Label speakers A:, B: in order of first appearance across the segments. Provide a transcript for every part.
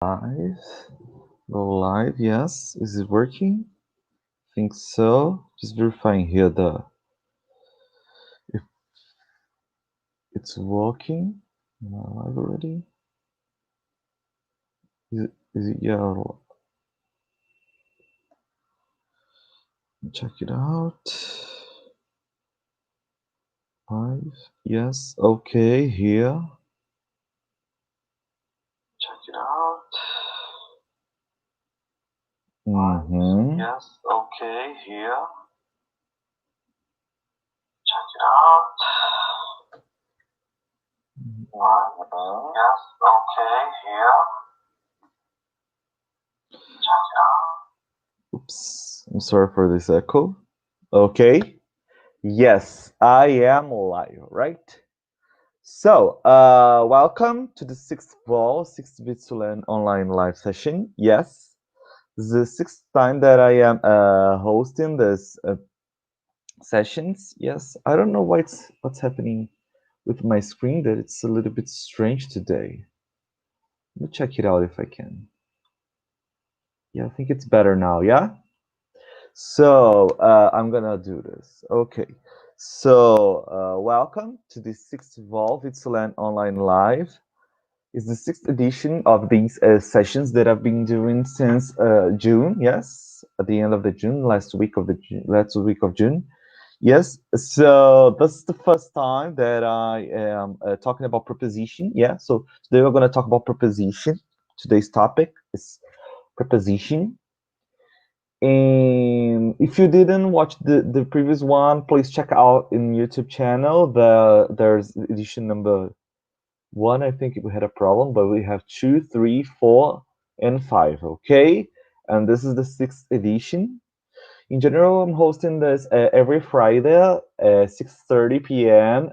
A: Live. Go live, yes. Is it working? Think so. Just verifying here if it's working. Am I live already? Is it yeah? Check it out. Live. Yes. Okay, here. Check it out. Yes. Okay, here. Check it out. Yes. Okay, here. Check it out. Oops. I'm sorry for this echo. Okay. Yes, I am live, right? So, welcome to the sixth ball, 6 bits to learn online live session. Yes, this is the sixth time that I am hosting this sessions. Yes, I don't know what's happening with my screen, that it's a little bit strange today. Let me check it out if I can. Yeah, I think it's better now. Yeah. So I'm gonna do this. Okay. So welcome to the sixth Evolve It's Land Online Live. It's the sixth edition of these sessions that I've been doing since June. Yes, at the end of the June, last week of June. Yes. So this is the first time that I am talking about preposition. Yeah. So today we're gonna talk about preposition. Today's topic is preposition. And if you didn't watch the previous one, please check out in YouTube channel. There's edition number 1. I think we had a problem, but we have 2, 3, 4, and 5. Okay, and this is the sixth edition. In general, I'm hosting this every Friday at 6:30 p.m.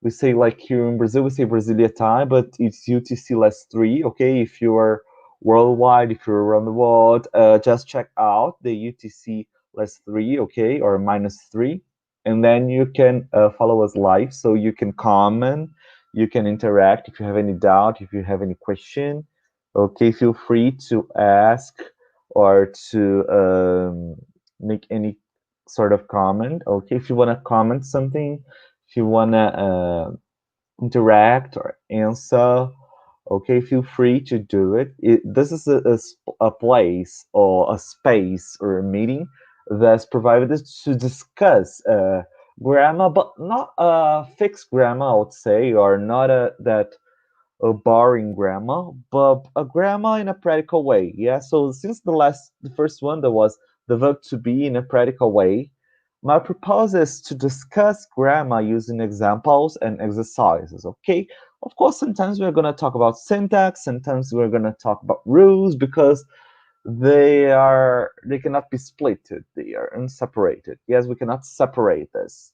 A: We say, like, here in Brazil, we say Brasilia time, but it's UTC less 3. Okay, if you are worldwide, if you're around the world, just check out the UTC less 3, okay, or minus 3, and then you can follow us live, so you can comment, you can interact. If you have any doubt, if you have any question, okay, feel free to ask or to make any sort of comment. Okay, if you want to comment something, if you want to interact or answer, okay, feel free to do it. This is a place or a space or a meeting that's provided to discuss grammar, but not a fixed grammar, I would say, or not a boring grammar, but a grammar in a practical way. Yeah. So since the first one, that was the verb to be in a practical way, my proposal is to discuss grammar using examples and exercises. Okay. Of course, sometimes we're going to talk about syntax. Sometimes we're going to talk about rules, because they cannot be splitted. They are unseparated. Yes, we cannot separate this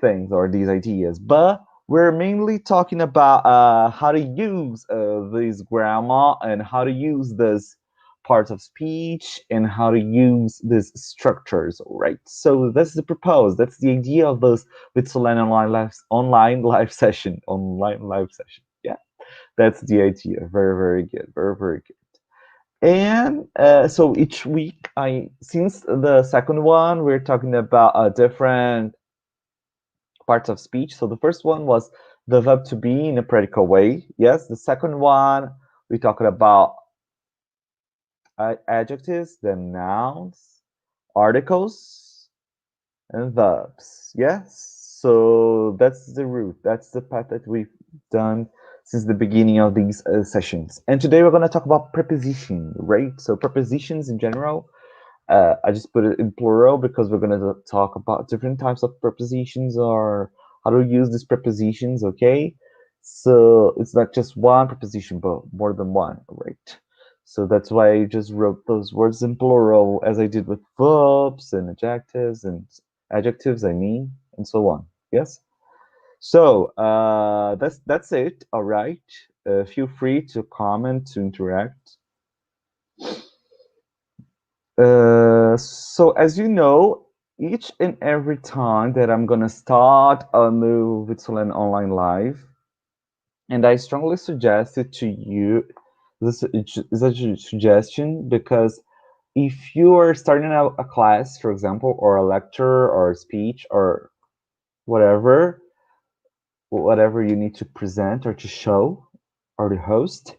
A: things or these ideas, but we're mainly talking about how to use this grammar and how to use this parts of speech and how to use these structures, right? So that's the propose. That's the idea of this Vitsolan online live session. Online live session. Yeah, that's the idea. Very, very good. Very, very good. And so each week, since the second one, we're talking about a different parts of speech. So the first one was the verb to be in a practical way. Yes. The second one, we talked about adjectives, then nouns, articles, and verbs. Yes. So that's the route. That's the path that we've done since the beginning of these sessions. And today we're going to talk about preposition, right? So prepositions in general. I just put it in plural because we're going to talk about different types of prepositions or how to use these prepositions, okay? So it's not just one preposition, but more than one, right? So that's why I just wrote those words in plural, as I did with verbs and adjectives, I mean, and so on. Yes? So that's it, all right? Feel free to comment, to interact. So as you know, each and every time that I'm gonna start a new Vitsolen online live, and I strongly suggest it to you This is a suggestion because if you are starting a class, for example, or a lecture or a speech or whatever, whatever you need to present or to show or to host,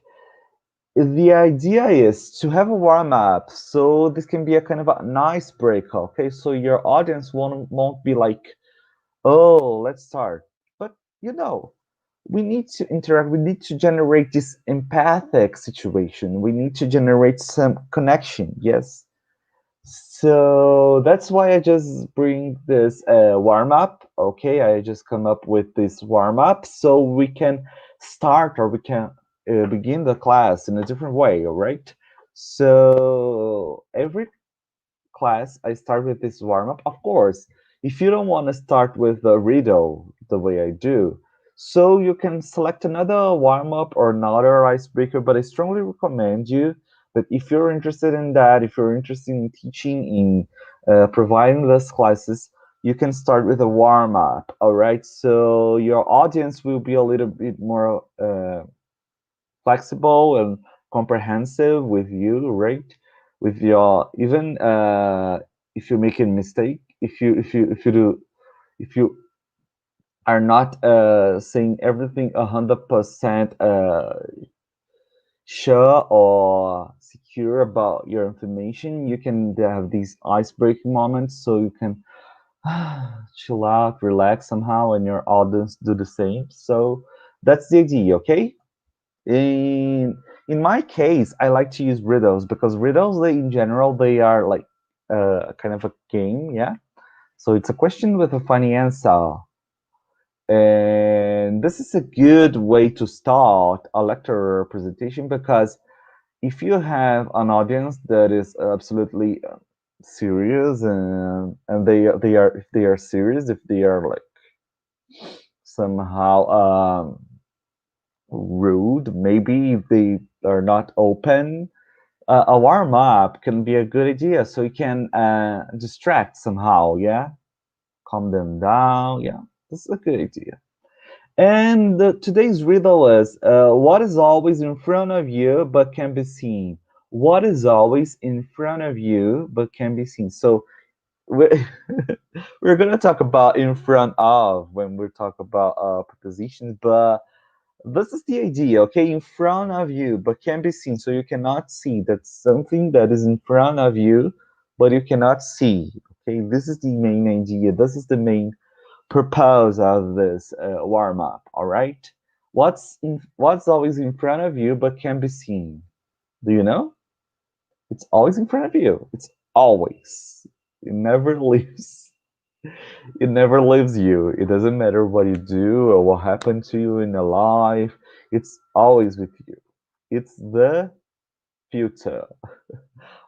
A: the idea is to have a warm up. So this can be a kind of an icebreaker. Okay, so your audience won't be like, oh, let's start. But you know, we need to interact. We need to generate this empathic situation. We need to generate some connection. Yes. So that's why I just bring this warm up. Okay, I just come up with this warm up so we can start or we can begin the class in a different way. All right. So every class, I start with this warm up. Of course, if you don't want to start with the riddle the way I do, so you can select another warm up or another icebreaker. But I strongly recommend you that if you're interested in that, if you're interested in teaching, in providing those classes, you can start with a warm up. All right, so your audience will be a little bit more flexible and comprehensive with you, right? With your even if you make a mistake, if you are not saying everything 100% sure or secure about your information, you can have these ice breaking moments so you can chill out, relax somehow, and your audience do the same. So that's the idea, okay? In my case, I like to use riddles because riddles, they in general, they are like kind of a game, yeah. So it's a question with a funny answer, and this is a good way to start a lecture presentation because if you have an audience that is absolutely serious and they are if they are serious, if they are like somehow rude, maybe if they are not open, a warm up can be a good idea so you can distract somehow, yeah, calm them down, yeah, this is a good idea. And today's riddle is what is always in front of you but can be seen? What is always in front of you but can be seen? So we're, we're gonna talk about in front of when we talk about prepositions, but this is the idea, okay? In front of you, but can be seen. So you cannot see. That's something that is in front of you, but you cannot see. Okay, this is the main idea. This is the main purpose of this warm up. All right. What's always in front of you, but can be seen? Do you know? It's always in front of you. It's always. It never leaves. It never leaves you. It doesn't matter what you do or what happened to you in your life. It's always with you. It's the future.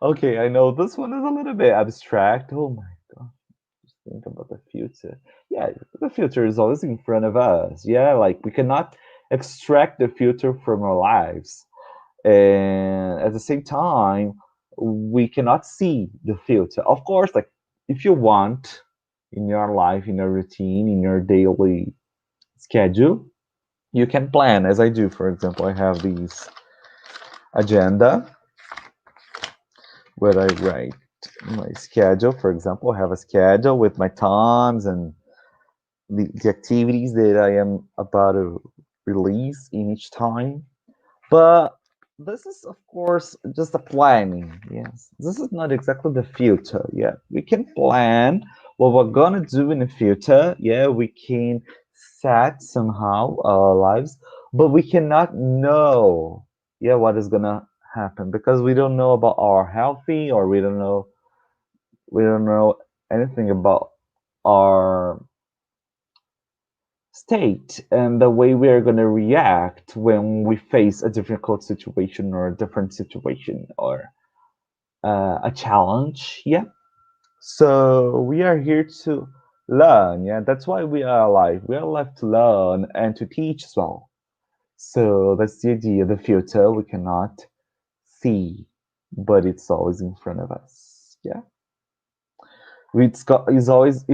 A: Okay, I know this one is a little bit abstract. Oh my god, just think about the future. Yeah, the future is always in front of us. Yeah, like we cannot extract the future from our lives. And at the same time, we cannot see the future. Of course, like if you want in your life, in your routine, in your daily schedule, you can plan as I do. For example, I have these agenda where I write my schedule. For example, I have a schedule with my times and the activities that I am about to release in each time. But this is, of course, just a planning. Yes, this is not exactly the future. Yeah, we can plan what we're gonna do in the future. Yeah, we can set somehow our lives, but we cannot know. Yeah, what is gonna happen because we don't know about our healthy or we don't know anything about our state and the way we are going to react when we face a difficult situation or a different situation or a challenge. Yeah. So we are here to learn. Yeah. That's why we are alive. We are alive to learn and to teach as well. So that's the idea. The future we cannot see, but it's always in front of us. Yeah. It's always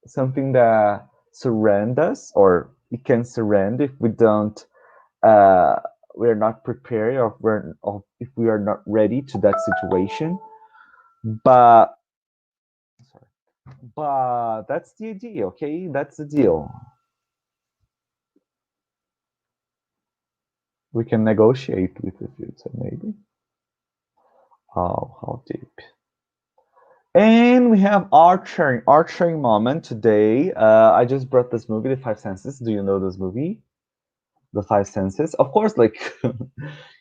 A: something that surrenders or it can surrender if we don't we're not prepared, or if we are not ready to that situation. But sorry, but that's the idea, okay? That's the deal. We can negotiate with the future, maybe. Oh, how deep. And we have archery moment today. I just brought this movie, The Five Senses. Do you know this movie? The Five Senses. Of course, like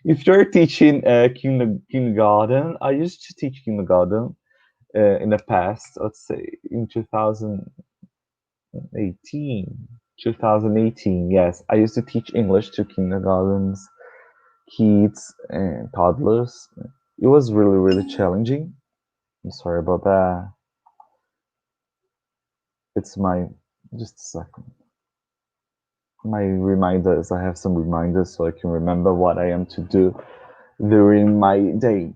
A: if you're teaching kindergarten, I used to teach kindergarten in the past. Let's say in 2018. 2018, yes. I used to teach English to kindergartens, kids, and toddlers. It was really, really challenging. I'm sorry about that. It's my just a second. My reminders. I have some reminders so I can remember what I am to do during my day.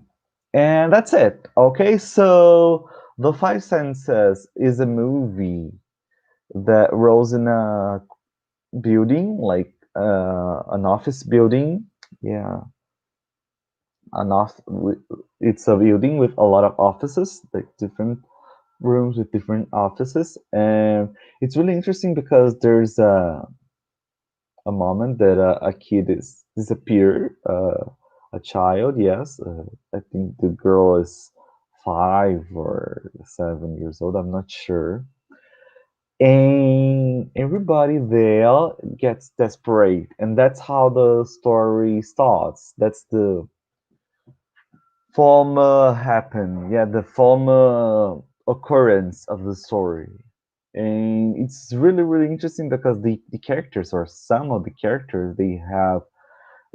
A: And that's it. Okay, so The Five Senses is a movie that rolls in a building, like an office building. Yeah, an off. It's a building with a lot of offices, like different rooms with different offices, and it's really interesting because there's a moment that a kid is disappeared, a child. Yes, I think the girl is 5 or 7 years old. I'm not sure. And everybody there gets desperate, and that's how the story starts. That's the former happen. Yeah, the former occurrence of the story. And it's really, really interesting because the characters, or some of the characters, they have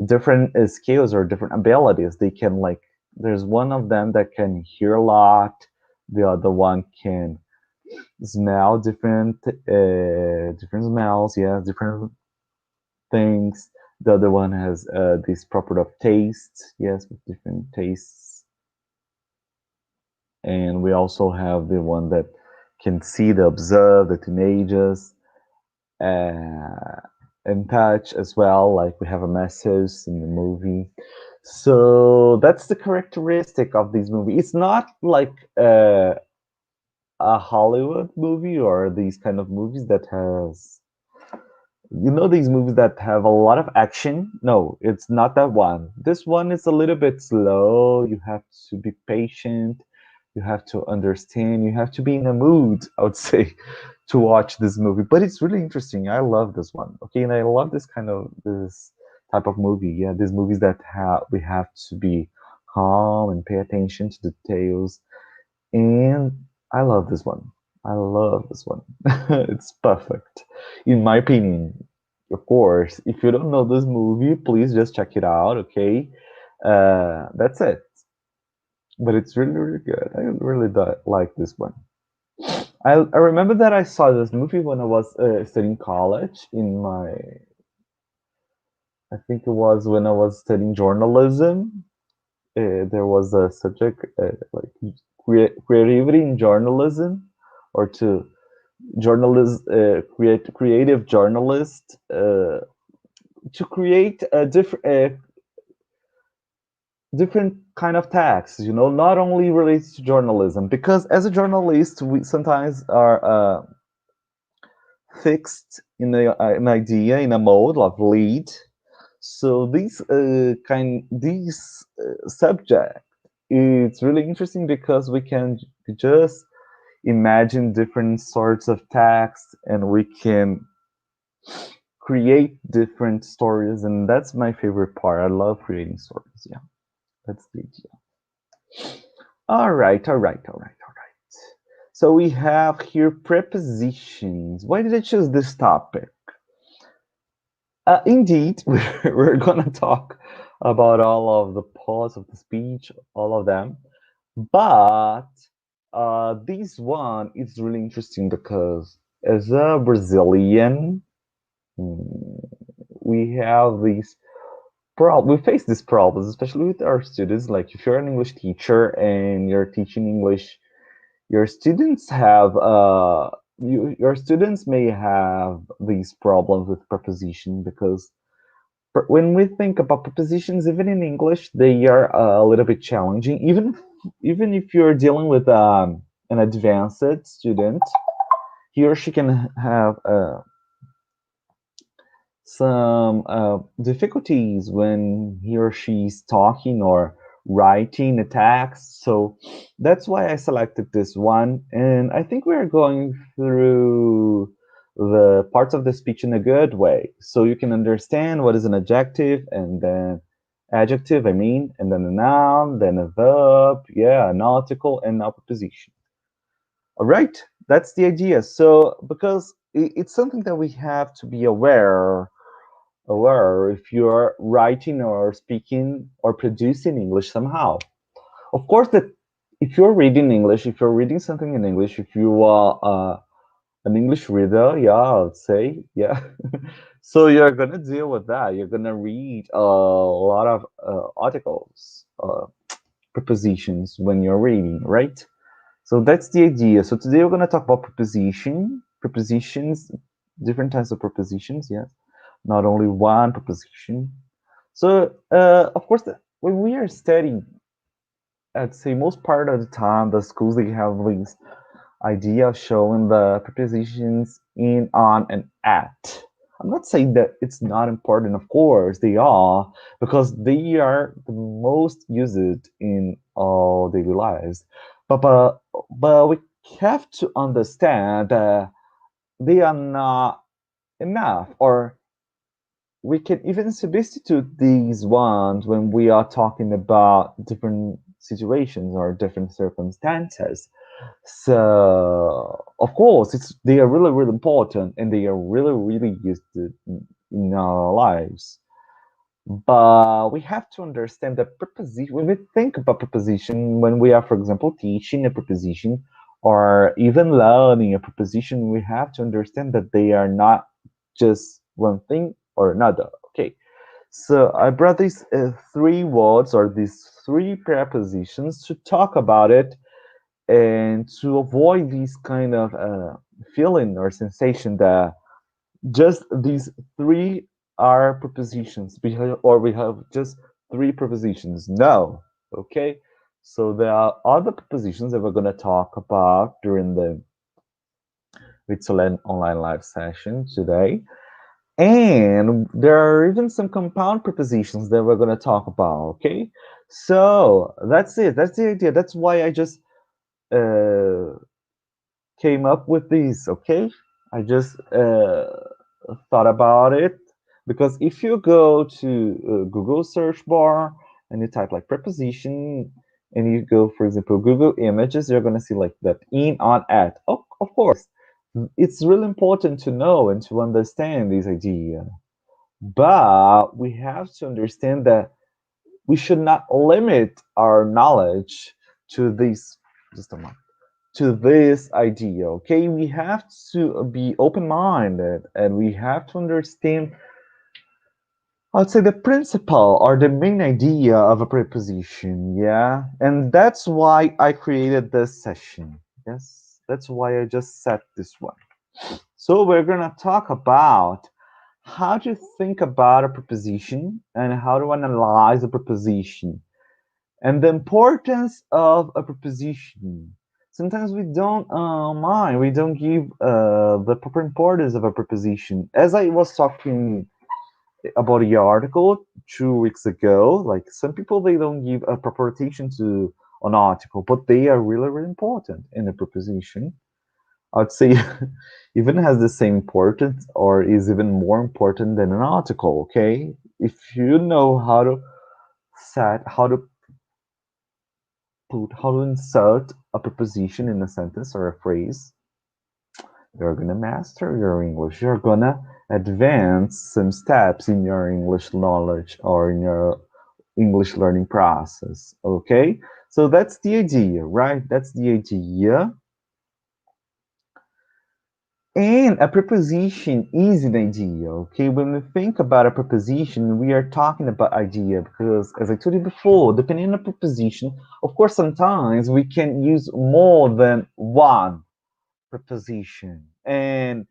A: different skills or different abilities. They can, like, there's one of them that can hear a lot, the other one can smell different smells, yeah, different things. The other one has this property of taste, yes, with different tastes. And we also have the one that can see, the observe, the teenagers, uh, and touch as well. Like we have a message in the movie. So that's the characteristic of this movie. It's not like a Hollywood movie or these kind of movies that has, these movies that have a lot of action. No, it's not that one. This one is a little bit slow. You have to be patient. You have to understand. You have to be in a mood, I would say, to watch this movie. But it's really interesting. I love this one. Okay, and I love this type of movie. Yeah, these movies that we have to be calm and pay attention to details. And I love this one. I love this one. It's perfect, in my opinion. Of course, if you don't know this movie, please just check it out. Okay, that's it. But it's really, really good. I really like this one. I remember that I saw this movie when I was studying college. I think it was when I was studying journalism. There was a subject like creativity in journalism, or to creative journalist, to create a different kind of tasks, not only related to journalism, because as a journalist we sometimes are fixed in an idea, in a mode of lead. So these subject, it's really interesting because we can just imagine different sorts of tasks, and we can create different stories, and that's my favorite part. I love creating stories. Yeah, that's the idea. All right. So we have here prepositions. Why did I choose this topic? Indeed, we're gonna talk about all of the parts of the speech, all of them. But this one is really interesting because as a Brazilian, mm, we have these we face these problems, especially with our students. Like if you're an English teacher and you're teaching English, your students have your students may have these problems with preposition because when we think about prepositions, even in English, they are a little bit challenging. Even if you're dealing with an advanced student, he or she can have some difficulties when he or she's talking or writing a text. So that's why I selected this one. And I think we're going through the parts of the speech in a good way. So you can understand what is an adjective and then adjective, I mean, and then a noun, then a verb, yeah, an article, and now preposition. All right, that's the idea. So because it's something that we have to be aware if you're writing or speaking or producing English somehow. Of course, that if you're reading English, if you're reading something in English, if you are an English reader, yeah, I would say, yeah. So you're gonna deal with that. You're gonna read a lot of articles, prepositions when you're reading, right? So that's the idea. So today we're gonna talk about prepositions, different types of prepositions, yes, not only one preposition. So, of course, when we are studying, I'd say most part of the time, the schools they have this idea of showing the prepositions in, on, and at. I'm not saying that it's not important. Of course, they are because they are the most used in our daily lives. But we have to understand that they are not enough, or we can even substitute these ones when we are talking about different situations or different circumstances. So of course, it's they are really really important and they are really really used in our lives. But we have to understand that preposition. When we think about preposition, when we are, for example, teaching a preposition or even learning a preposition, we have to understand that they are not just one thing or another. Okay, so I brought these three words or these three prepositions to talk about it and to avoid this kind of feeling or sensation that just these three are prepositions or we have just three prepositions. No, okay. So there are other prepositions that we're going to talk about during the Vitsolen online live session today. And there are even some compound prepositions that we're going to talk about, okay? So that's it. That's the idea. That's why I just uh, came up with these, okay? I just thought about it because if you go to Google search bar and you type like preposition and you go, for example, Google Images, you're going to see like that in, on, at. Oh, of course, it's really important to know and to understand this idea. But we have to understand that we should not limit our knowledge to this. Just a moment, to this idea, okay? We have to be open-minded and we have to understand, I'd say, the principle or the main idea of a preposition, yeah? And that's why I created this session. Yes, that's why I just set this one. So we're gonna talk about how to think about a preposition and how to analyze a preposition and the importance of a preposition. Sometimes we don't mind, we don't give the proper importance of a preposition. As I was talking about the article 2 weeks ago, like some people they don't give a proper attention to an article, but they are really really important in a preposition. I'd say even has the same importance or is even more important than an article. Okay, if you know how to set how to how to insert a preposition in a sentence or a phrase, you're gonna master your English. You're gonna advance some steps in your English knowledge or in your English learning process. Okay? So that's the idea, right? That's the idea. And a preposition is an idea, okay? When we think about a preposition, we are talking about idea because, as I told you before, depending on the preposition, of course, sometimes we can use more than one preposition. And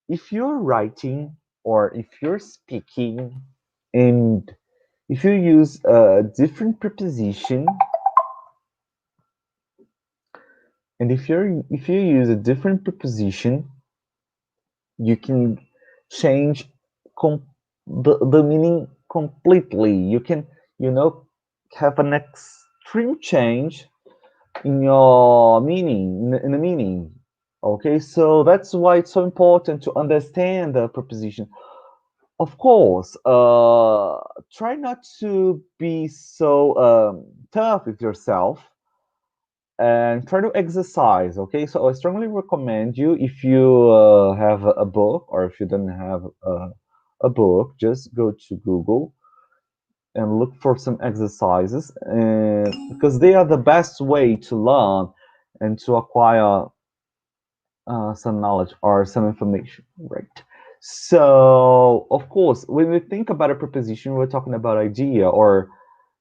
A: if you're writing or if you're speaking, And if you use a different preposition, and if you use a different preposition, you can change the meaning completely. You can, you know, have an extreme change in your meaning, in the meaning. Okay, so that's why it's so important to understand the preposition. Of course, try not to be so tough with yourself and try to exercise. Okay, so I strongly recommend you, if you have a book, or if you don't have a book, just go to Google and look for some exercises, and because they are the best way to learn and to acquire some knowledge or some information, right? So, of course, when we think about a preposition, we're talking about idea, or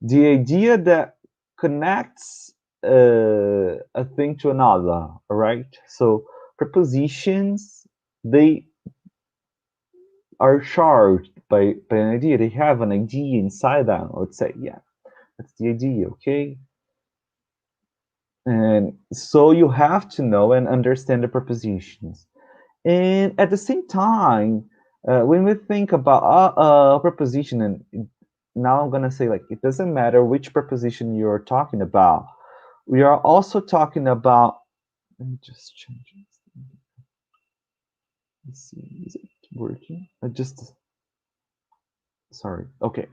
A: the idea that connects a thing to another, right? So, prepositions, they are charged by an idea. They have an idea inside them. Let's say, yeah, that's the idea, okay? And so you have to know and understand the prepositions. And at the same time, when we think about a preposition, and now I'm gonna say, like, it doesn't matter which preposition you're talking about. We are also talking about. Let me just change it. Let's see, is it working? I just sorry. Okay,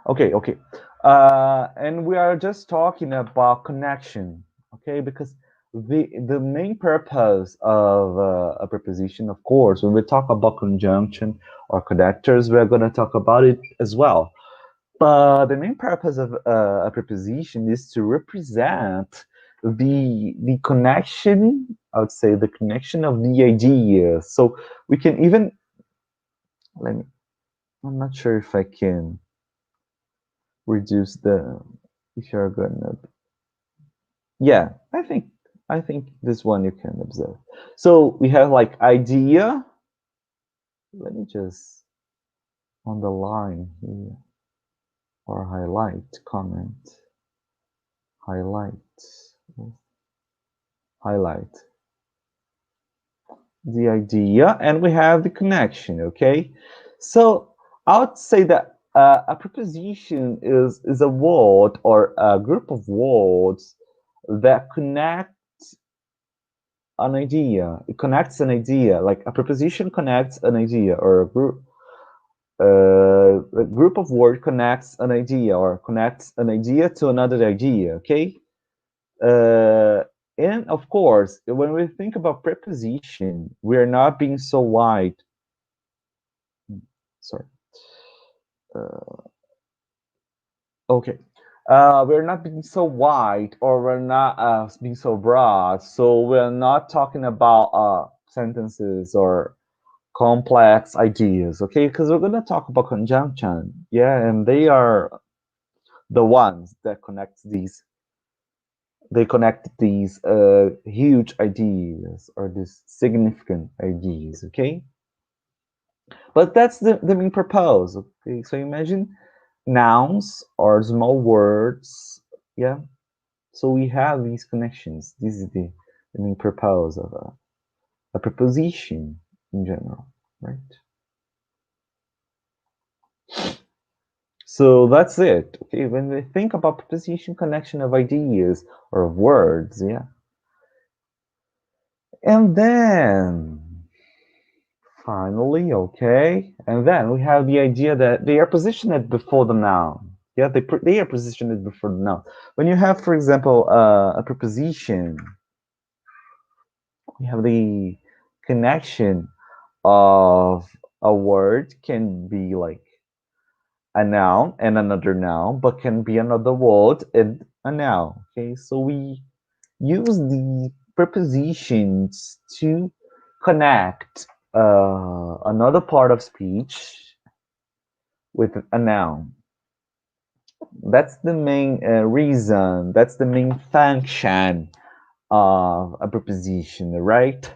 A: okay. And we are just talking about connection, okay? Because the main purpose of a preposition, of course, when we talk about conjunction or connectors, we're going to talk about it as well. But the main purpose of a preposition is to represent the connection. I would say the connection of the idea. So we can even let me. I'm not sure if I can reduce the if you're gonna yeah, I think this one you can observe. So we have like idea. Let me just underline here, or highlight, comment, highlight, highlight the idea, and we have the connection. Okay, so I would say that a preposition is a word or a group of words that connect an idea. It connects an idea. Like a preposition connects an idea, or a group of words connects an idea, or connects an idea to another idea. Okay. Uh, and of course, when we think about preposition, we are not being so wide. Sorry. Uh, okay. We're not being so wide, or we're not being so broad. So we're not talking about sentences or complex ideas, okay? Because we're going to talk about conjunction, yeah, and they are the ones that connect these huge ideas, or these significant ideas, okay? But that's the main purpose, okay? So imagine nouns or small words, yeah? So we have these connections. This is the main purpose of a preposition in general, right? So that's it. Okay, when we think about preposition, connection of ideas or of words, yeah. And then finally, okay, and then we have the idea that they are positioned before the noun. Yeah, they are positioned before the noun. When you have, for example, a preposition, you have the connection of a word can be like a noun and another noun, but can be another word and a noun. Okay, so we use the prepositions to connect another part of speech with a noun. That's the main reason, that's the main function of a preposition, right?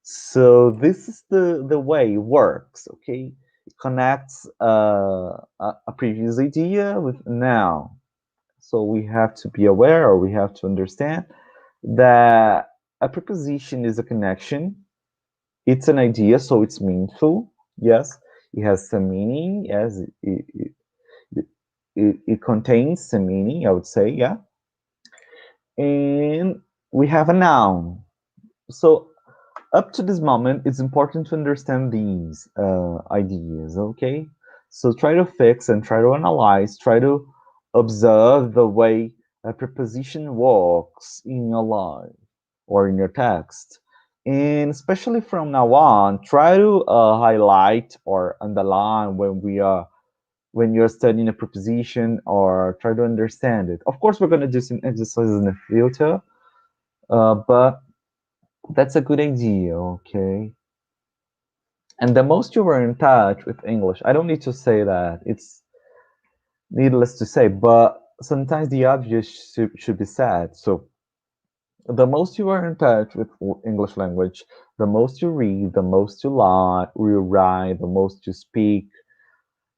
A: So this is the way it works, okay? connects a previous idea with now. So we have to be aware, or we have to understand that a preposition is a connection. It's an idea, so it's meaningful. Yes, it has some meaning. Yes, it contains some meaning, I would say. Yeah, and we have a noun. So up to this moment, it's important to understand these ideas, okay? So try to fix and try to analyze, try to observe the way a preposition works in your life or in your text. And especially from now on, try to highlight or underline when you're studying a preposition, or try to understand it. Of course, we're going to do some exercises in the future, but that's a good idea, okay? And the most you were in touch with English, I don't need to say that, it's needless to say, but sometimes the obvious should be said. So, the most you are in touch with English language, the most you read, the most you write, the most you speak,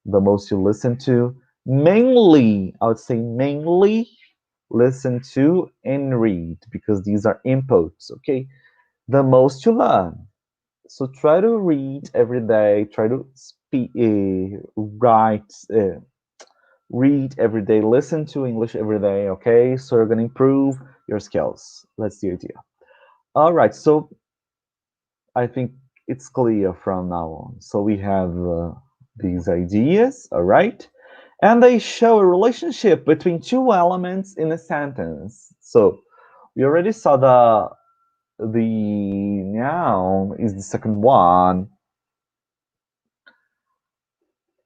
A: the most you listen to, mainly, I would say mainly listen to and read, because these are inputs, okay? The most you learn. So try to read every day, try to speak, write, read every day, listen to English every day, okay? So you're gonna improve your skills. That's the idea. All right, so I think it's clear from now on. So we have these ideas, all right? And they show a relationship between two elements in a sentence. So we already saw the noun is the second one.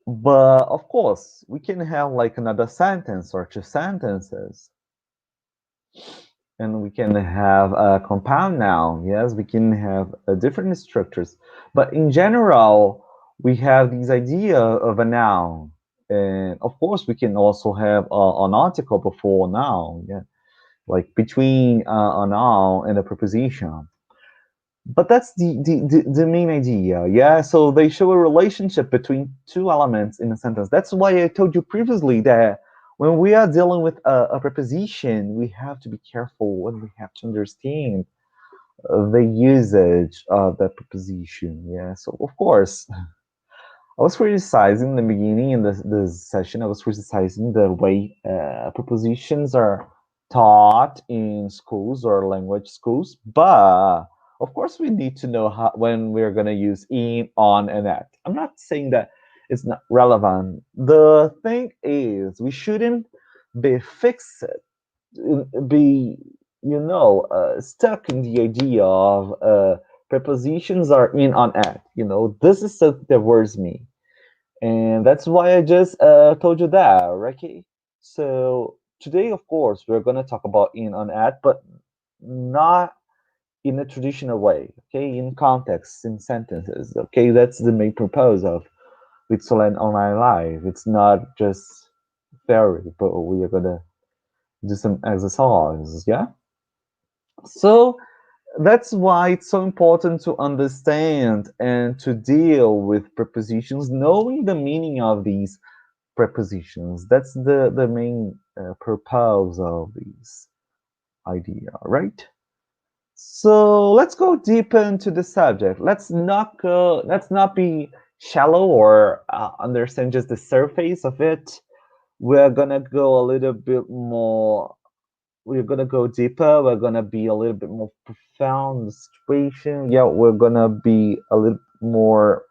A: But of course, we can have like another sentence or two sentences, and we can have a compound noun. Yes, we can have different structures. But in general, we have this idea of a noun. And of course, we can also have an article before a noun, yeah, like between a noun and a preposition. But that's the main idea, yeah? So they show a relationship between two elements in a sentence. That's why I told you previously that when we are dealing with a preposition, we have to be careful and we have to understand the usage of that preposition, yeah? So, of course, I was criticizing in the beginning in this session, I was criticizing the way prepositions are taught in schools or language schools, but of course we need to know how, when we're going to use in, on, and at. I'm not saying that it's not relevant. The thing is, we shouldn't be fixed, be, stuck in the idea of prepositions are in, on, at. This is something that worries me, and that's why I just told you that, Ricky. So today, of course, we're going to talk about in, on, at, but not in a traditional way, okay? In context, in sentences, okay? That's the main purpose of Switzerland Online Live. It's not just theory, but we are going to do some exercises, yeah? So that's why it's so important to understand and to deal with prepositions, knowing the meaning of these prepositions. That's the main purpose of this idea, right? So let's go deeper into the subject. Let's not be shallow or understand just the surface of it. We're gonna go a little bit more. We're gonna go deeper. We're gonna be a little bit more profound in the situation. Yeah, we're gonna be a little more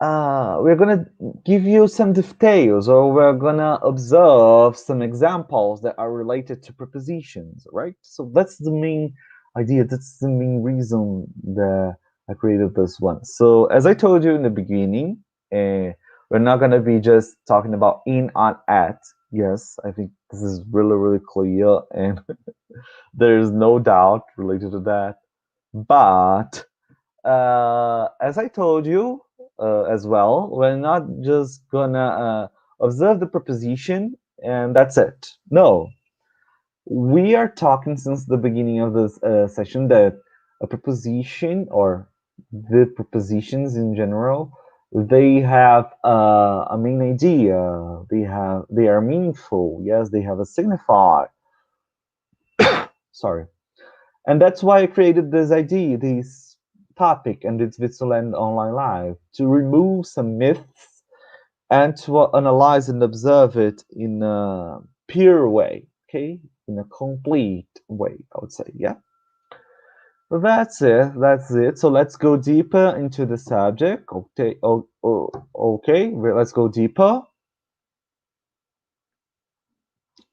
A: we're gonna give you some details, or we're gonna observe some examples that are related to prepositions, right? So that's the main idea. That's the main reason that I created this one. So as I told you in the beginning, we're not gonna be just talking about in, on, at. Yes, I think this is really, really clear, and there is no doubt related to that. But as I told you as well, we're not just gonna observe the preposition and that's it. No, we are talking since the beginning of this session that a preposition, or the prepositions in general, they have a main idea. They are meaningful. Yes, they have a signifier. Sorry, and that's why I created this idea, this topic, and it's Switzerland Online Live to remove some myths and to analyze and observe it in a pure way. Okay, in a complete way, I would say. Yeah. Well, that's it. That's it. So let's go deeper into the subject. Okay. Okay. Let's go deeper.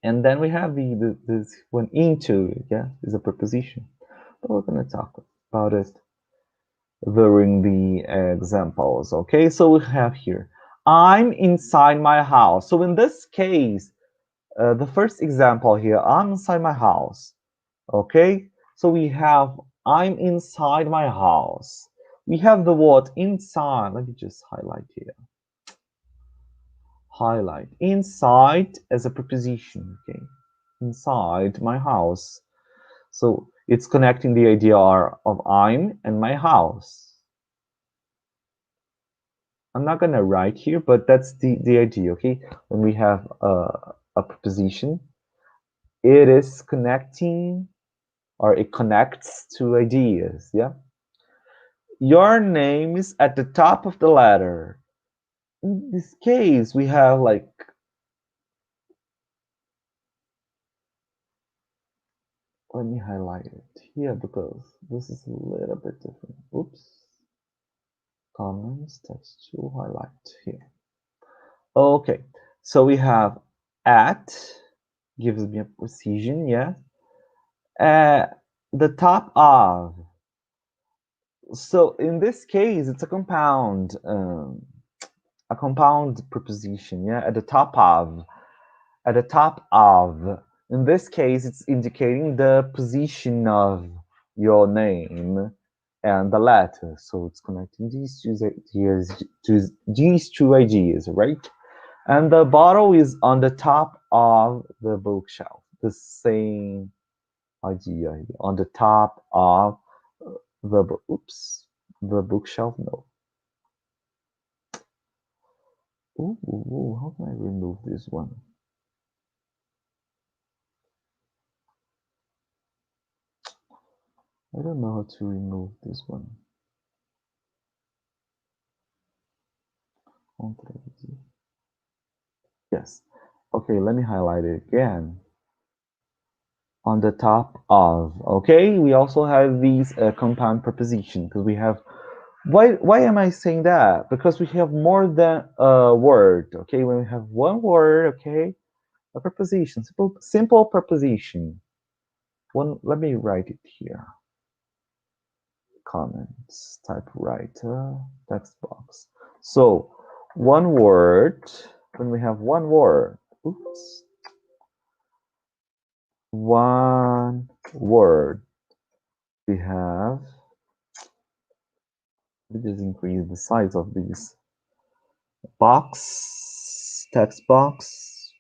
A: And then we have this one into. Yeah, is a preposition. But we're gonna talk about it during the examples. Okay. So we have here. I'm inside my house. So in this case, the first example here. I'm inside my house. Okay, so we have I'm inside my house. We have the word inside. Let me just highlight here. Highlight. Inside as a preposition. Okay, inside my house. So it's connecting the idea of I'm and my house. I'm not gonna write here, but that's the idea. Okay, when we have a preposition, it is connecting or it connects two ideas. Yeah. Your name is at the top of the ladder. In this case, we have like, let me highlight it here because this is a little bit different. Oops. Comments, text to highlight here. Okay, so we have at, gives me a precision, yeah. The top of. So in this case, it's a compound preposition, yeah, at the top of. At the top of. In this case, it's indicating the position of your name and the letter. So it's connecting these two ideas to these two ideas, right? And the bottle is on the top of the bookshelf. The same idea here. On the top of the bookshelf. No. Ooh, how can I remove this one? I don't know how to remove this one. Yes. Okay, let me highlight it again. On the top of. Okay, we also have these compound preposition because we have. Why am I saying that? Because we have more than a word. Okay, when we have one word, okay, a preposition, simple preposition. One. Let me write it here. Comments, typewriter, text box. So one word. When we have one word. Oops. One word. We have. We just increase the size of this box, text box.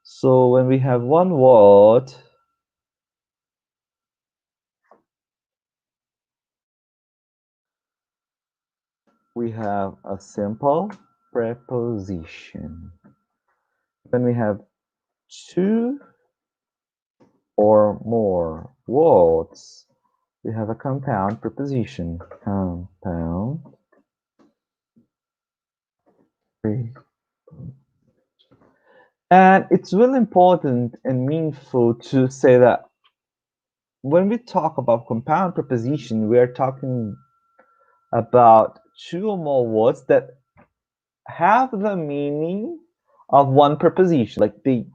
A: So when we have one word, we have a simple preposition. When we have two or more words, we have a compound preposition. Compound. And it's really important and meaningful to say that when we talk about compound preposition, we are talking about two or more words that have the meaning of one preposition. Like they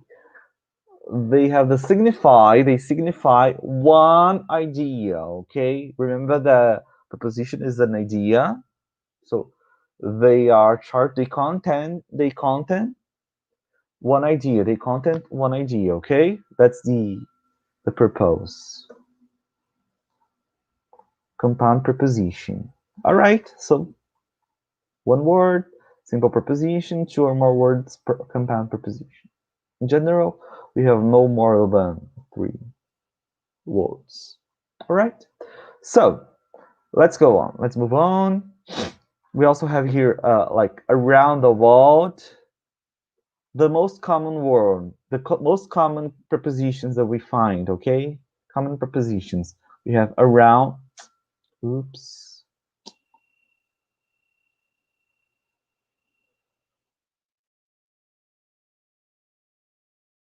A: have they signify one idea. Okay, remember the preposition is an idea, so they are they content one idea, they content one idea. Okay, that's the purpose. Compound preposition. All right, so one word, simple preposition, two or more words, compound preposition. In general, we have no more than three words. All right. So Let's go on. Let's move on. We also have here like around the world, the most common word, the most common prepositions that we find, okay? Common prepositions. We have around, oops.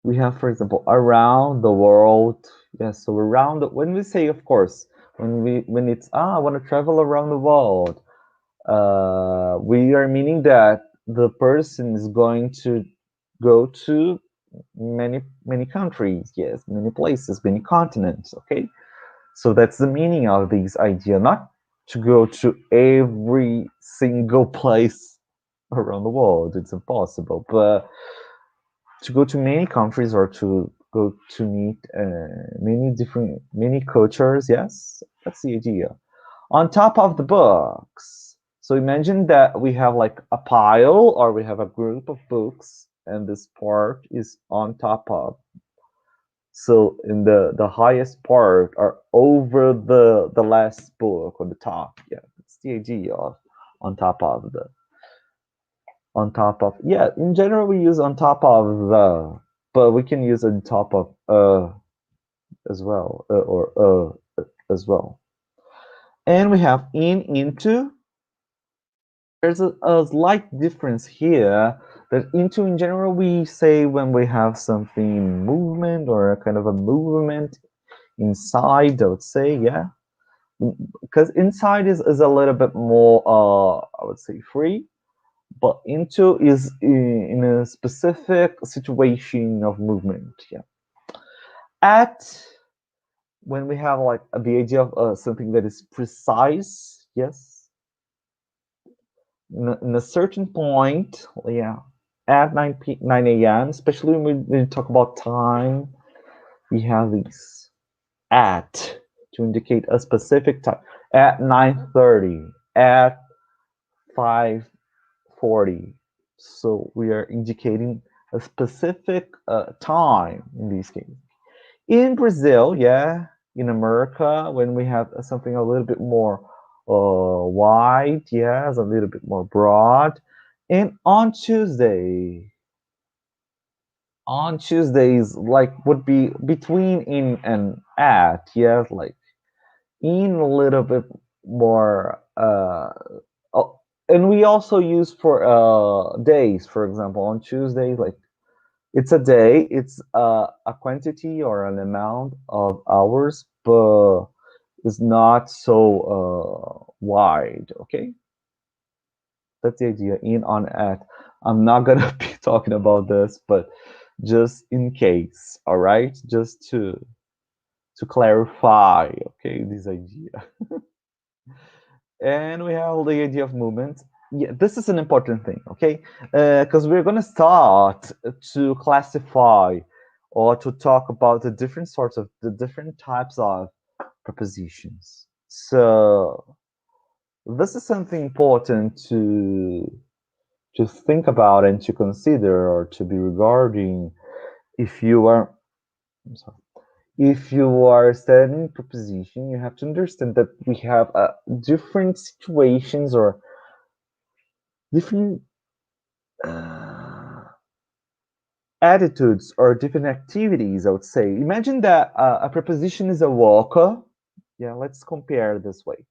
A: We have, for example, around the world. Yes, so around, when we say, of course, when it's, I want to travel around the world, we are meaning that the person is going to go to many countries, yes, many places, many continents, okay? So that's the meaning of this idea, not to go to every single place around the world. It's impossible, but to go to many countries or to go to meet many cultures. Yes, that's the idea. On top of the books. So imagine that we have like a pile or we have a group of books, and this part is on top of. So in the highest part are over the last book on the top. Yeah, that's the idea of on top of the on top of. Yeah, in general we use on top of the, but we can use on top of as well or as well. And we have in, into. There's a slight difference here. That into in general we say when we have something in movement or a kind of a movement inside, I would say, yeah. Because inside is a little bit more I would say free, but into is in a specific situation of movement, yeah. At, when we have like the idea of something that is precise, yes, in a certain point, yeah, at 9 a.m., especially when we talk about time, we have these at to indicate a specific time. At 9:30, at 5:40. So we are indicating a specific time in these cases. In Brazil, yeah, in America, when we have something a little bit more wide, yes, a little bit more broad. And on Tuesdays, like would be between in and at, yes, like in a little bit more. Oh, and we also use for days, for example, on Tuesdays, like it's a day, it's a quantity or an amount of hours, but it's not so wide. Okay, that's the idea. In, on, at. I'm not gonna be talking about this, but just in case, all right, just to clarify, okay, this idea. And we have the idea of movement. Yeah, this is an important thing, okay? Because we're going to start to classify or to talk about the different types of prepositions. So this is something important to think about and to consider or to be regarding if you are. I'm sorry. If you are studying preposition, you have to understand that we have different situations or different uh, attitudes or different activities, I would say. Imagine that a preposition is a walker. Yeah, let's compare this way.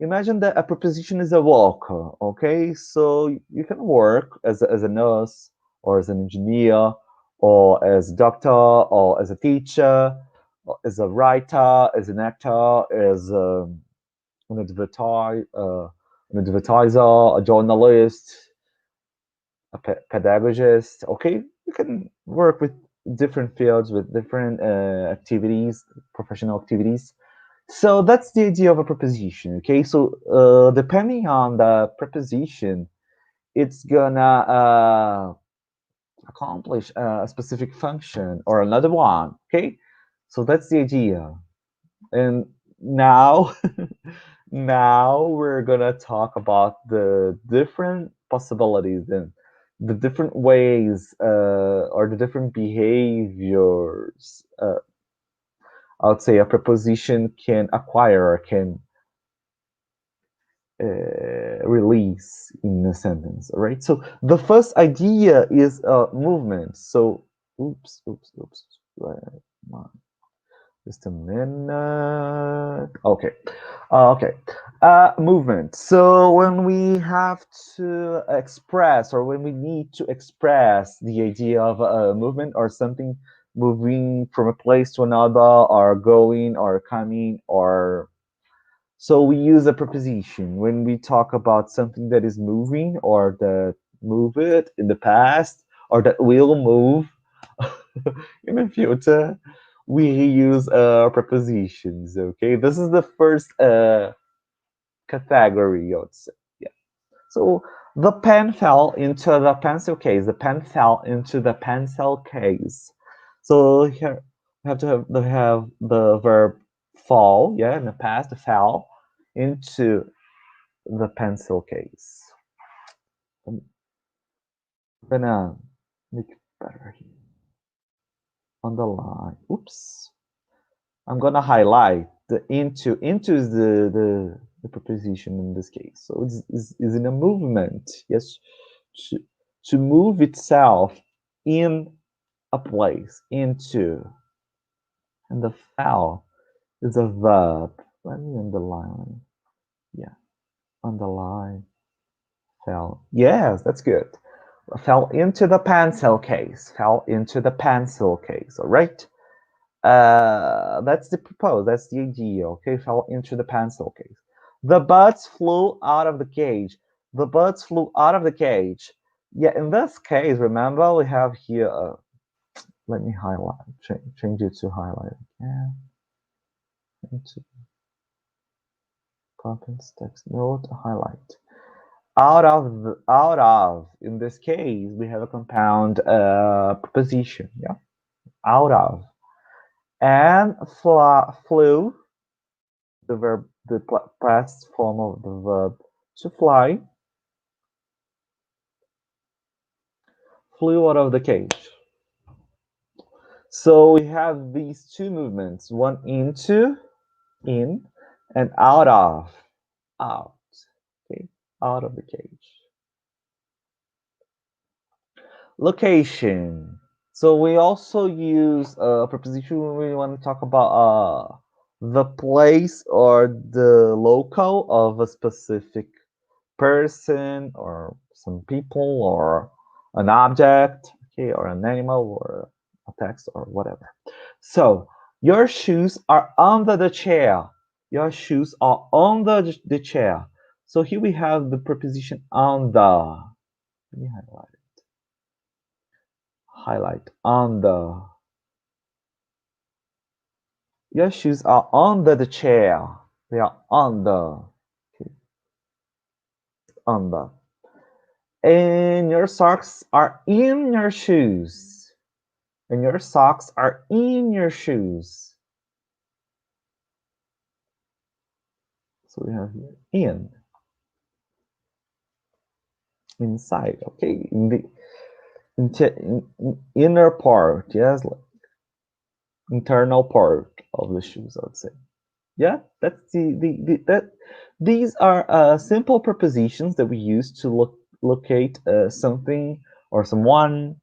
A: Imagine that a preposition is a walker, okay? So you can work as a nurse or as an engineer or as a doctor or as a teacher or as a writer, as an actor, as an, an advertiser, a journalist, a pedagogist. Okay, you can work with different fields with different activities, professional activities. So that's the idea of a preposition. Okay, so depending on the preposition, it's gonna accomplish a specific function or another one. Okay, so that's the idea. And now now we're gonna talk about the different possibilities and the different ways or the different behaviors I would say a preposition can acquire or can release in a sentence. All right. So the first idea is movement. So, oops. Just a minute. Okay. Okay. Movement. So when we have to express, or when we need to express the idea of a movement or something moving from a place to another, or going or coming, or so we use a preposition when we talk about something that is moving, or that move it in the past, or that will move in the future. We use prepositions. Okay, this is the first category, I would say. Yeah. So the pen fell into the pencil case. The pen fell into the pencil case. So here we have to have the verb fall. Yeah, in the past, fell into the pencil case. I'm gonna make it better here. Underline. Oops. I'm gonna highlight the into. Into is the preposition in this case. So is in a movement. Yes, to, to move itself in a place, into. And the fell is a verb. Let me underline. Yeah, underline. Fell. Yes, that's good. Fell into the pencil case. Fell into the pencil case. All right. That's the propose. That's the idea. Okay. Fell into the pencil case. The birds flew out of the cage. The birds flew out of the cage. Yeah. In this case, remember we have here. Let me highlight. Change it to highlight. Yeah. Into contents text note highlight. Out of, in this case, we have a compound preposition. Yeah, out of. And flew, the verb, the past form of the verb to fly, flew out of the cage. So we have these two movements, one into, in, and out of, out. Okay, out of the cage. Location. So we also use a preposition when we want to talk about the place or the local of a specific person or some people or an object, okay, or an animal or a text or whatever. So your shoes are under the chair. Your shoes are under the chair. So here we have the preposition under. Let me highlight under. Your shoes are under the chair. They are under. Okay. Under. And your socks are in your shoes. And your socks are in your shoes. So we have here in. Inside. Okay. In the inner part. Yes. Internal part of the shoes, I would say. Yeah, that's that. These are simple prepositions that we use to locate something or someone.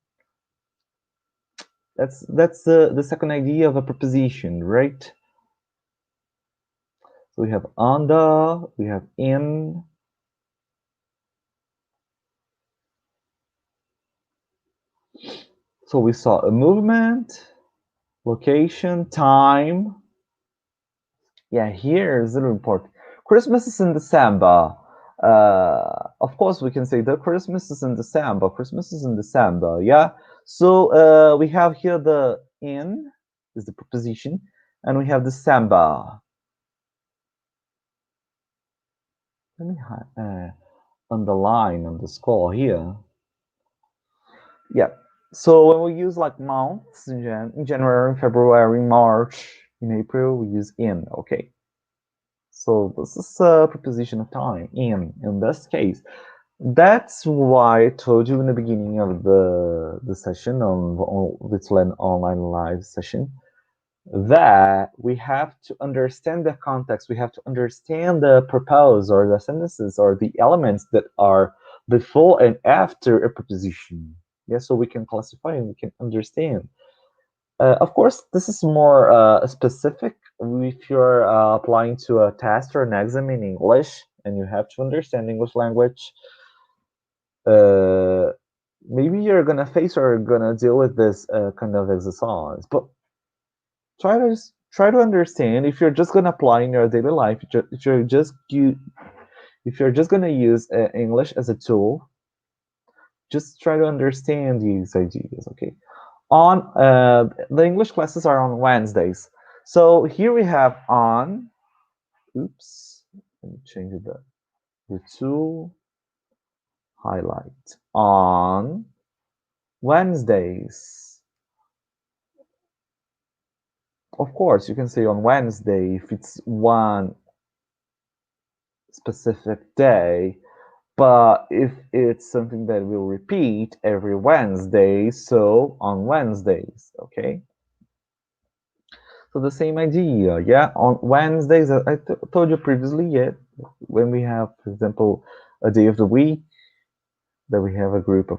A: That's the second idea of a preposition, right? So we have under, we have in. So we saw a movement, location, time. Yeah, here is really important. Christmas is in December. Of course, we can say that Christmas is in December. Christmas is in December. Yeah. So we have here the in is the preposition, and we have December. Let me underline on the score here. Yeah. So when we use like months in January, February, March, in April, we use in. Okay. So this is a preposition of time, in this case. That's why I told you in the beginning of the session on Let's Learn Online live session. that we have to understand the context, we have to understand the purpose or the sentences or the elements that are before and after a preposition. Yeah, so we can classify and we can understand. Of course, this is more specific if you're applying to a test or an exam in English and you have to understand English language. Uh, Maybe you're gonna face or gonna deal with this kind of exercise, but try to understand if you're just gonna apply in your daily life. If you're just gonna use English as a tool, just try to understand these ideas. Okay. On the English classes are on Wednesdays. So here we have on. Oops. Let me change the tool highlight on Wednesdays. Of course, you can say on Wednesday if it's one specific day, but if it's something that will repeat every Wednesday, so on Wednesdays, okay? So the same idea, yeah? On Wednesdays, I told you previously, yeah, when we have, for example, a day of the week, that we have a group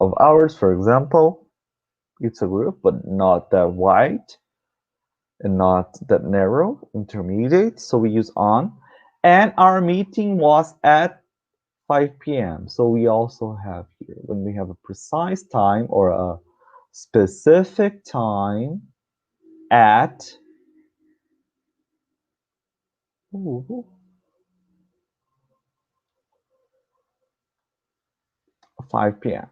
A: of hours, for example, it's a group, but not that wide and not that narrow, intermediate, so we use on. And our meeting was at 5 p.m. So we also have here, when we have a precise time or a specific time at 5 p.m.,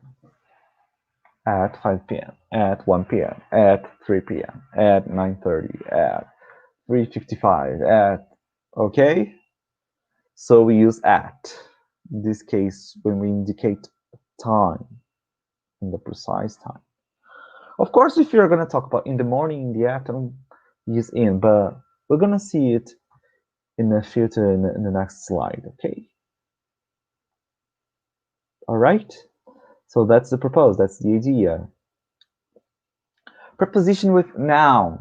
A: at 5 p.m., at 1 p.m., at 3 p.m., at 9:30, at 3:55, at, okay? So we use at, in this case, when we indicate time, in the precise time. Of course, if you're going to talk about in the morning, in the afternoon, use in, but we're going to see it in the future in the next slide, okay? All right? So that's the propose, that's the idea. Preposition with nouns.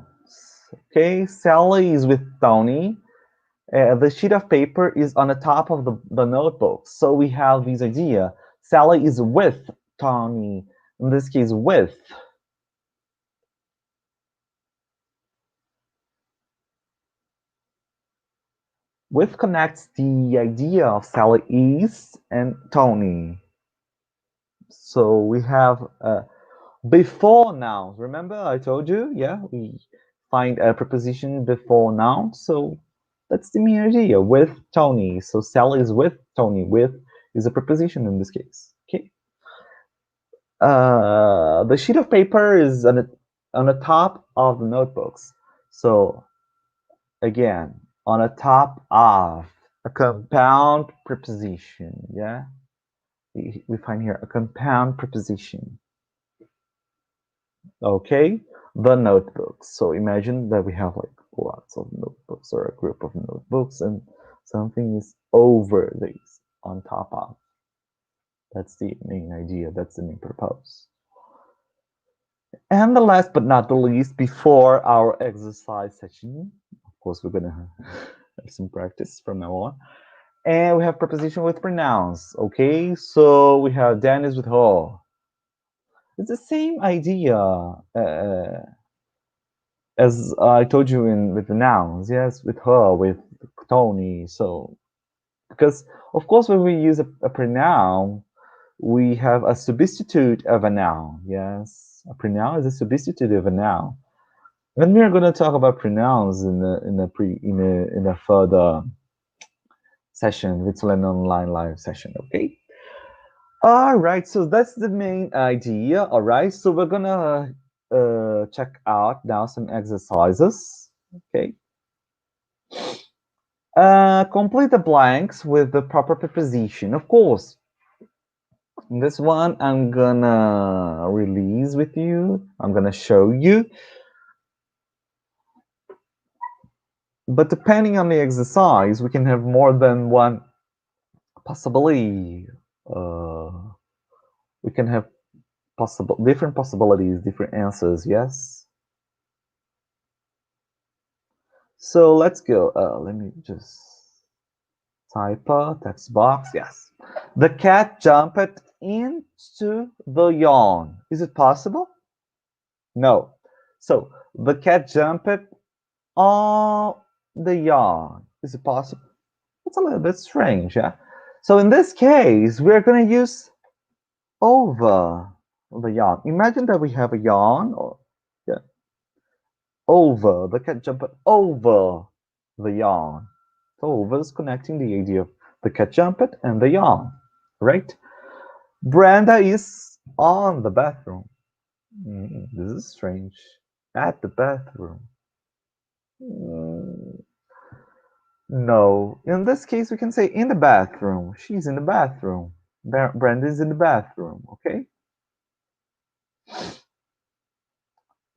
A: Okay, Sally is with Tony. The sheet of paper is on the top of the notebook. So we have this idea. Sally is with Tony. In this case, with. With connects the idea of Sally is and Tony. So we have before nouns. Remember I told you, yeah, we find a preposition before noun. So that's the main idea, with Tony. So Sally is with Tony. With is a preposition in this case. Okay. The sheet of paper is on the top of the notebooks. So again, on the top of a compound preposition. Yeah, we find here a compound preposition. Okay, the notebooks. So imagine that we have like lots of notebooks or a group of notebooks and something is over these, on top of. That's the main idea, that's the main purpose. And the last but not the least, before our exercise session, of course we're gonna have some practice from now on. And we have preposition with pronouns. Okay, so we have Dennis with her. It's the same idea. As I told you with the nouns, yes, with her, with Tony. So, because of course, when we use a pronoun, we have a substitute of a noun. Yes, a pronoun is a substitute of a noun. And we are going to talk about pronouns in a further session, with Learn Online live session. Okay. All right. So that's the main idea. All right. So we're gonna check out now some exercises. Okay. Complete the blanks with the proper preposition. Of course, this one I'm gonna release with you. I'm gonna show you. But depending on the exercise, we can have more than one possibility. Uh, we can have different possibilities, different answers. Yes. So let's go. Let me just type a text box. Yes. The cat jumped into the yawn. Is it possible? No. So the cat jumped on the yawn. Is it possible? It's a little bit strange, yeah? So in this case, we're going to use over the yawn. Imagine that we have a yawn, or yeah, over. The cat jumped over the yawn. So over is connecting the idea of the cat jumped and the yawn, right? Brenda is on the bathroom. This is strange. At the bathroom. Mm, no. In this case, we can say in the bathroom. She's in the bathroom. Brenda is in the bathroom. Okay.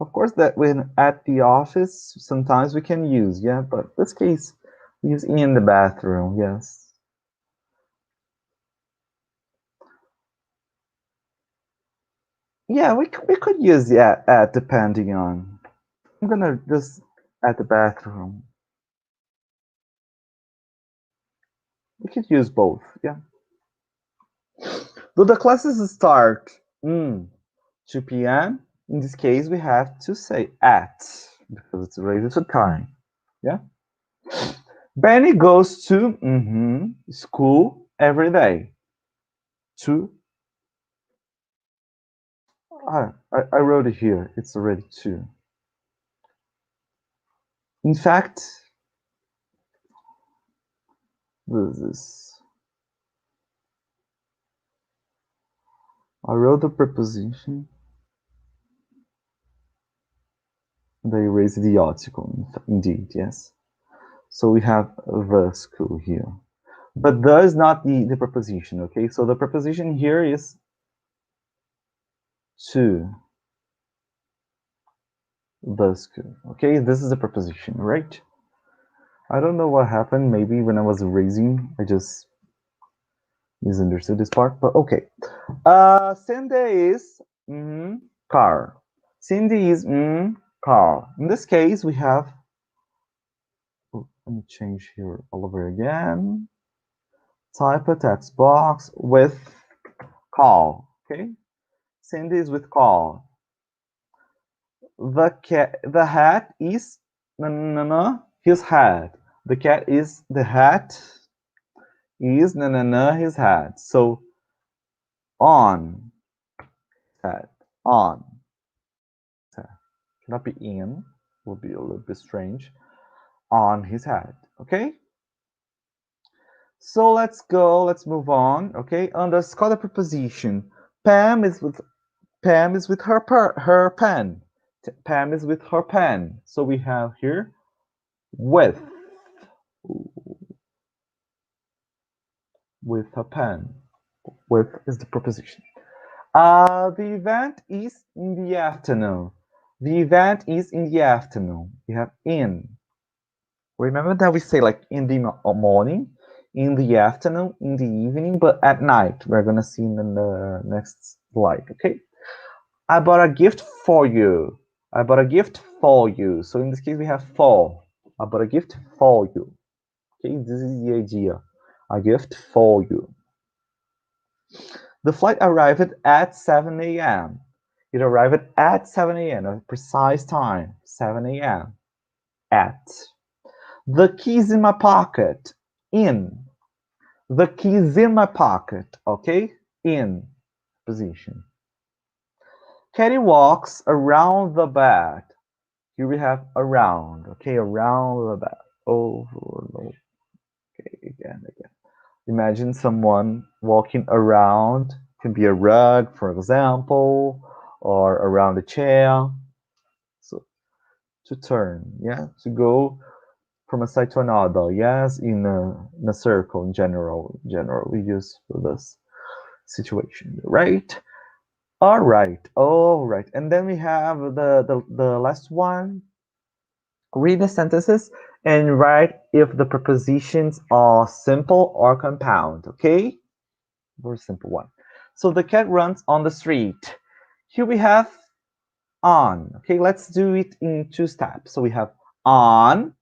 A: Of course, that when at the office, sometimes we can use, yeah, but in this case, we use in the bathroom, yes. Yeah, we could use the at depending on. I'm gonna just at the bathroom. We could use both, yeah. Do the classes start 2 p.m.? In this case, we have to say at because it's related to time, yeah. Benny goes to school every day. To I wrote it here. It's already two. In fact, this is. I wrote the preposition. They erased the article. Indeed, yes. So we have the school here. But the is not the preposition, okay? So the preposition here is to the school, okay? This is the preposition, right? I don't know what happened. Maybe when I was erasing, I just misunderstood this part, but okay. Cindy is car. Cindy is car. In this case, we have. Oh, let me change here all over again. Type a text box with call. Okay. Cindy is with call. The hat is his hat. The cat is the hat is his hat. So on hat on. Cannot be in. Would be a little bit strange. On his head. Okay. So let's go. Let's move on. Okay. Underscore the preposition. Pam is with her pen. Pam is with her pen. So we have here with her pen. With is the preposition. The event is in the afternoon. The event is in the afternoon. We have in. Remember that we say like in the morning, in the afternoon, in the evening, but at night. We're gonna see in the next slide, okay? I bought a gift for you. I bought a gift for you. So in this case, we have for. I bought a gift for you. Okay, this is the idea. A gift for you. The flight arrived at 7 a.m. It arrived at 7 a.m. A precise time, 7 a.m. At. The keys in my pocket. In. The keys in my pocket. Okay? In position. Katie walks around the bed. Here we have around. Okay, around the bed. Over. Okay, again. Imagine someone walking around. Can be a rug, for example, or around a chair. So to turn, yeah, to go from a side to another. Yes, in a circle in general. We use for this situation, right? All right. And then we have the last one. Read the sentences and write if the prepositions are simple or compound. Okay, very simple one. So the cat runs on the street. Here we have on. Okay, let's do it in two steps. So we have on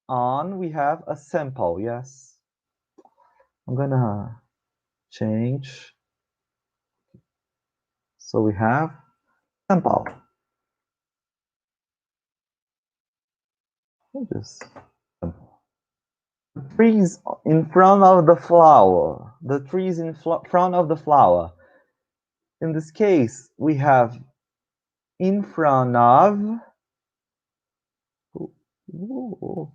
A: on we have a simple, yes. I'm gonna change. So we have simple. Just simple. Trees in front of the flower. The trees in front of the flower. In this case, we have in front of. Ooh.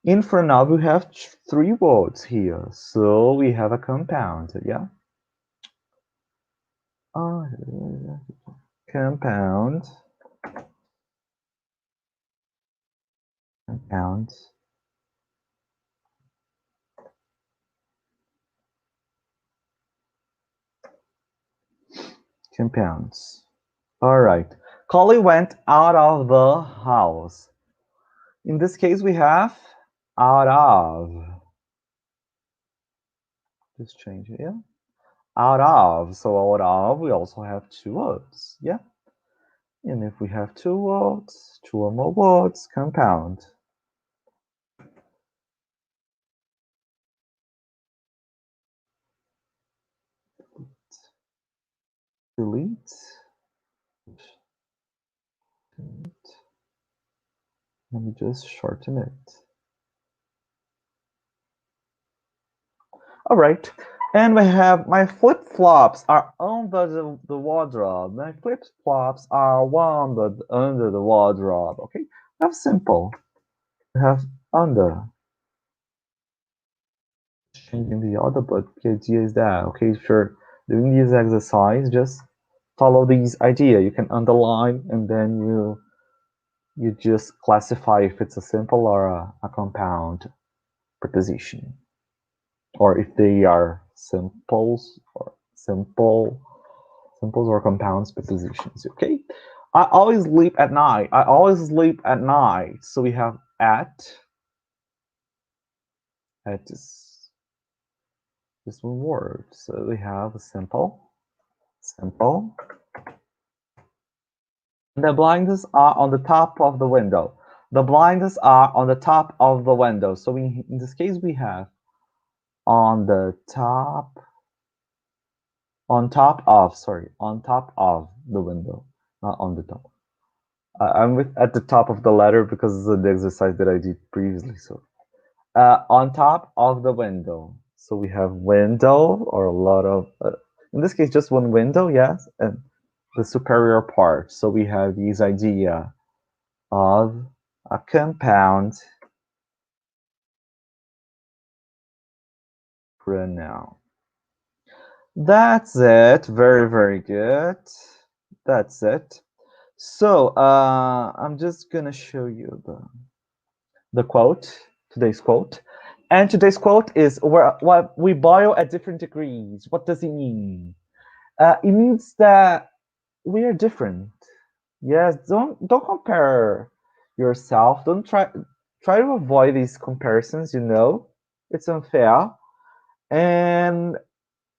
A: In front of, we have three words here. So we have a compound, yeah? Compound. Compound. Compounds. All right. Collie went out of the house. In this case, we have out of. Just change it, yeah? Out of. So out of, we also have two words, yeah? And if we have two words, two or more words, compound. Delete. Let me just shorten it. All right. And we have my flip-flops are under the wardrobe. My flip-flops are under the wardrobe. Okay, that's simple. We have under. Changing the order, but the idea is that, okay, sure, doing this exercise, just follow these idea. You can underline and then you just classify if it's a simple or a compound preposition, or if they are simples or simples or compounds prepositions. Okay, I always sleep at night. I always sleep at night. So we have at is just one word. So we have a simple. The blinds are on the top of the window. The blinds are on the top of the window. So in this case, we have on the top, on top of the window, not on the top. I'm at the top of the letter because of the exercise that I did previously. So on top of the window. So we have window or a lot of, in this case, just one window, yes, and the superior part. So we have this idea of a compound pronoun. That's it. Very, very good. That's it. So I'm just gonna show you the quote, today's quote. And today's quote is what we boil at different degrees. What does it mean? It means that we are different. Yes, don't compare yourself. Don't try to avoid these comparisons, you know. It's unfair. And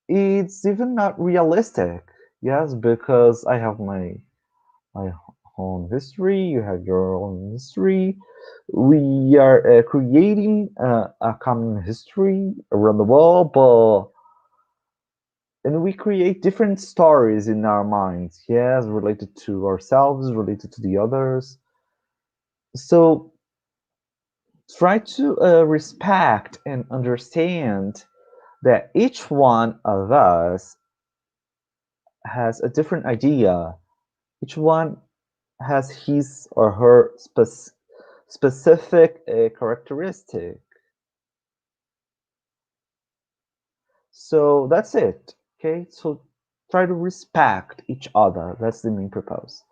A: it's even not realistic. Yes, because I have my own history, you have your own history. We are creating a common history around the world, and we create different stories in our minds. Yes, related to ourselves, related to the others. So try to respect and understand that each one of us has a different idea. Each one has his or her specific characteristic. So that's it. Okay, so try to respect each other. That's the main purpose.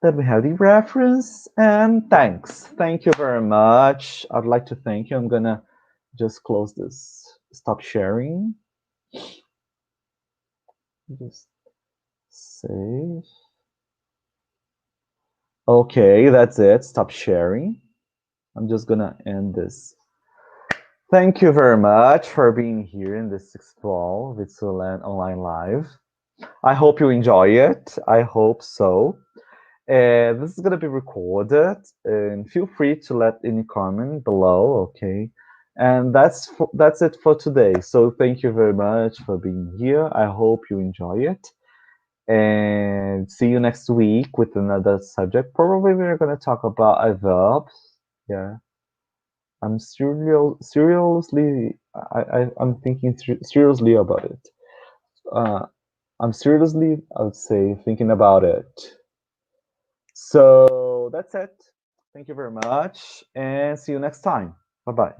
A: Then we have the reference and thanks. Thank you very much. I'd like to thank you. I'm gonna just close this, stop sharing. Just save. Okay, that's it. Stop sharing. I'm just gonna end this. Thank you very much for being here in this 612 Vitsuland Online Live. I hope you enjoy it. I hope so. This is gonna be recorded, and feel free to let any comment below, okay? And that's it for today. So thank you very much for being here. I hope you enjoy it, and see you next week with another subject. Probably we're gonna talk about a verb. Yeah, I'm thinking seriously about it. Uh, I'm seriously, I would say, thinking about it. So that's it. Thank you very much, and see you next time. Bye bye.